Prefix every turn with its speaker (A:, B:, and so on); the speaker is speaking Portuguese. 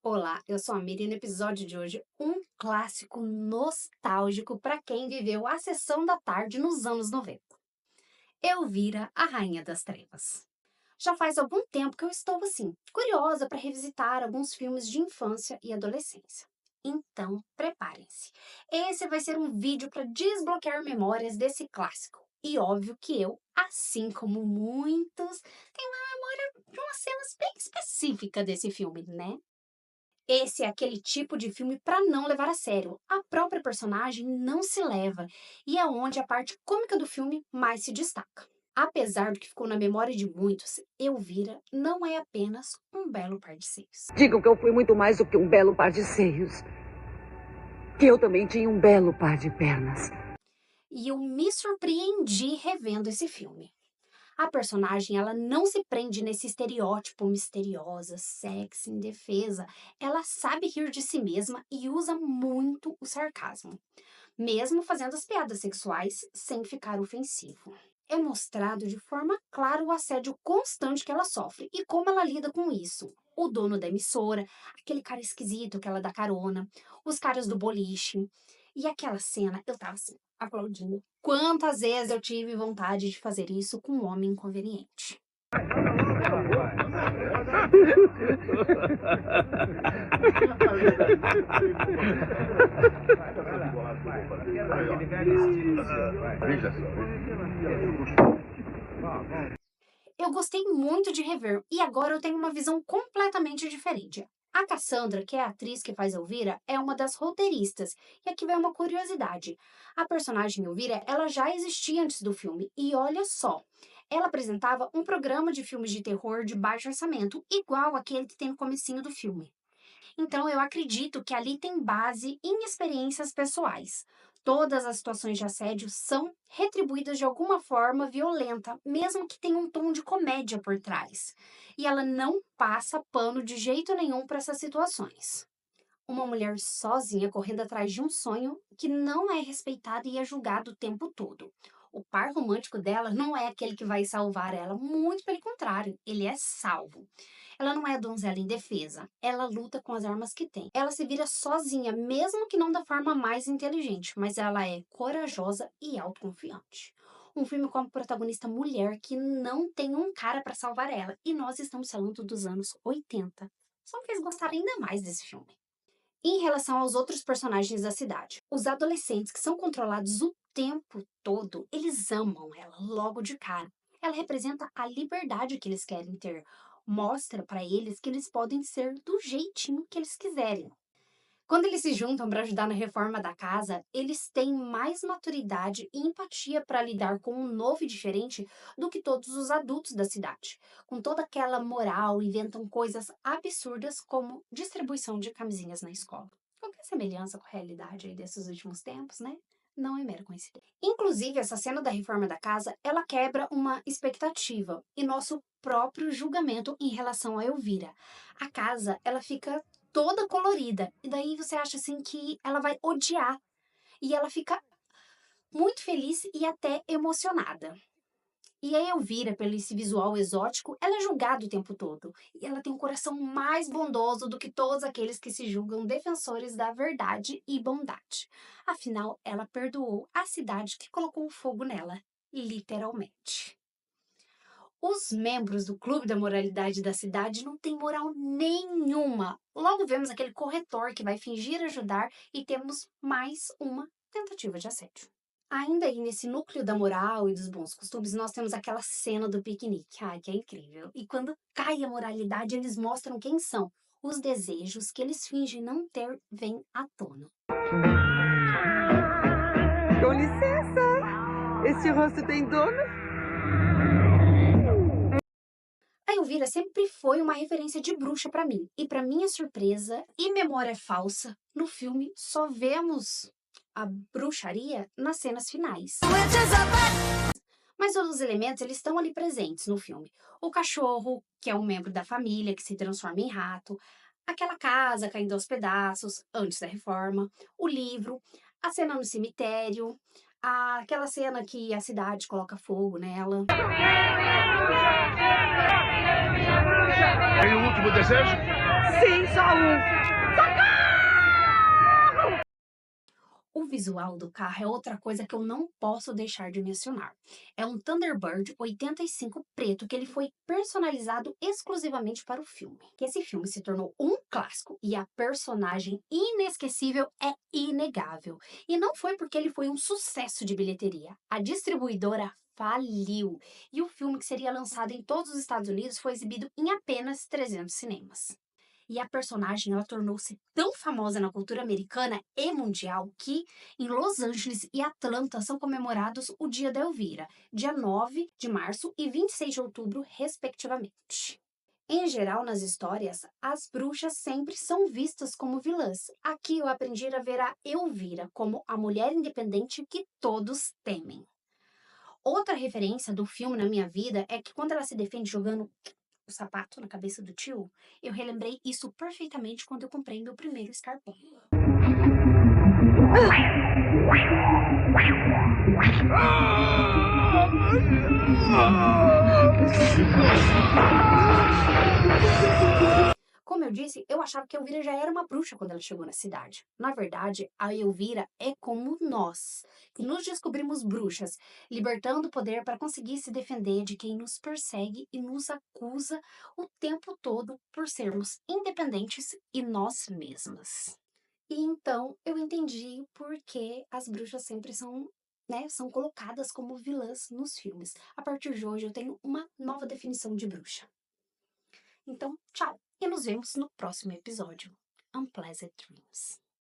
A: Olá, eu sou a Miri e no episódio de hoje, um clássico nostálgico para quem viveu a sessão da tarde nos anos 90. Elvira, a Rainha das Trevas. Já faz algum tempo que eu estou assim, curiosa para revisitar alguns filmes de infância e adolescência. Então, preparem-se. Esse vai ser um vídeo para desbloquear memórias desse clássico. E óbvio que eu, assim como muitos, tenho uma memória de uma cena bem específica desse filme, né? Esse é aquele tipo de filme para não levar a sério. A própria personagem não se leva, e é onde a parte cômica do filme mais se destaca. Apesar do que ficou na memória de muitos, Elvira não é apenas um belo par de seios.
B: Digam que eu fui muito mais do que um belo par de seios. Que eu também tinha um belo par de pernas.
A: E eu me surpreendi revendo esse filme. A personagem, ela não se prende nesse estereótipo misteriosa, sexy, indefesa. Ela sabe rir de si mesma e usa muito o sarcasmo, mesmo fazendo as piadas sexuais sem ficar ofensivo. É mostrado de forma clara o assédio constante que ela sofre e como ela lida com isso. O dono da emissora, aquele cara esquisito que ela dá carona, os caras do boliche. E aquela cena, eu tava assim, aplaudindo. Quantas vezes eu tive vontade de fazer isso com um homem inconveniente. Eu gostei muito de rever e agora eu tenho uma visão completamente diferente. A Cassandra, que é a atriz que faz Elvira, é uma das roteiristas. E aqui vai uma curiosidade. A personagem Elvira, ela já existia antes do filme. E olha só, ela apresentava um programa de filmes de terror de baixo orçamento, igual aquele que tem no comecinho do filme. Então, eu acredito que ali tem base em experiências pessoais. Todas as situações de assédio são retribuídas de alguma forma violenta, mesmo que tenha um tom de comédia por trás. E ela não passa pano de jeito nenhum para essas situações. Uma mulher sozinha correndo atrás de um sonho que não é respeitado e é julgado o tempo todo. O par romântico dela não é aquele que vai salvar ela, muito pelo contrário, ele é salvo. Ela não é donzela indefesa, ela luta com as armas que tem. Ela se vira sozinha, mesmo que não da forma mais inteligente, mas ela é corajosa e autoconfiante. Um filme com a protagonista mulher que não tem um cara para salvar ela, e nós estamos falando dos anos 80. Só me fez gostar ainda mais desse filme. Em relação aos outros personagens da cidade, os adolescentes que são controlados o tempo todo, eles amam ela logo de cara. Ela representa a liberdade que eles querem ter. Mostra para eles que eles podem ser do jeitinho que eles quiserem. Quando eles se juntam para ajudar na reforma da casa, eles têm mais maturidade e empatia para lidar com um novo e diferente do que todos os adultos da cidade. Com toda aquela moral, inventam coisas absurdas como distribuição de camisinhas na escola. Qualquer semelhança com a realidade aí desses últimos tempos, né? Não é mera coincidência. Inclusive, essa cena da reforma da casa, ela quebra uma expectativa e nosso próprio julgamento em relação a Elvira. A casa, ela fica toda colorida. E daí você acha assim que ela vai odiar. E ela fica muito feliz e até emocionada. E a Elvira, pelo esse visual exótico, ela é julgada o tempo todo. E ela tem um coração mais bondoso do que todos aqueles que se julgam defensores da verdade e bondade. Afinal, ela perdoou a cidade que colocou fogo nela, literalmente. Os membros do Clube da Moralidade da cidade não têm moral nenhuma. Logo vemos aquele corretor que vai fingir ajudar e temos mais uma tentativa de assédio. Ainda aí nesse núcleo da moral e dos bons costumes, nós temos aquela cena do piquenique. Ai, que é incrível. E quando cai a moralidade, eles mostram quem são. Os desejos que eles fingem não ter vêm à tona.
B: Com licença. Esse rosto tem dono?
A: A Elvira sempre foi uma referência de bruxa pra mim. E pra minha surpresa e memória falsa, no filme só vemos a bruxaria nas cenas finais. Mas todos os elementos eles estão ali presentes no filme. O cachorro, que é um membro da família que se transforma em rato, aquela casa caindo aos pedaços antes da reforma, o livro, a cena no cemitério, aquela cena que a cidade coloca fogo nela.
C: Tem o último desejo?
B: Sim, só um.
A: O visual do carro é outra coisa que eu não posso deixar de mencionar. É um Thunderbird 85 preto que ele foi personalizado exclusivamente para o filme. Que esse filme se tornou um clássico e a personagem inesquecível é inegável. E não foi porque ele foi um sucesso de bilheteria. A distribuidora faliu e o filme que seria lançado em todos os Estados Unidos foi exibido em apenas 300 cinemas. E a personagem ela tornou-se tão famosa na cultura americana e mundial que em Los Angeles e Atlanta são comemorados o Dia da Elvira, dia 9 de março e 26 de outubro, respectivamente. Em geral, nas histórias, as bruxas sempre são vistas como vilãs. Aqui eu aprendi a ver a Elvira como a mulher independente que todos temem. Outra referência do filme na minha vida é que quando ela se defende jogando o sapato na cabeça do tio, eu relembrei isso perfeitamente quando eu comprei meu primeiro escarpão. Como eu disse, eu achava que a Elvira já era uma bruxa quando ela chegou na cidade. Na verdade, a Elvira é como nós, que nos descobrimos bruxas, libertando o poder para conseguir se defender de quem nos persegue e nos acusa o tempo todo por sermos independentes e nós mesmas. E então eu entendi por que as bruxas sempre são, né, são colocadas como vilãs nos filmes. A partir de hoje eu tenho uma nova definição de bruxa. Então, tchau! E nos vemos no próximo episódio. Unpleasant Dreams.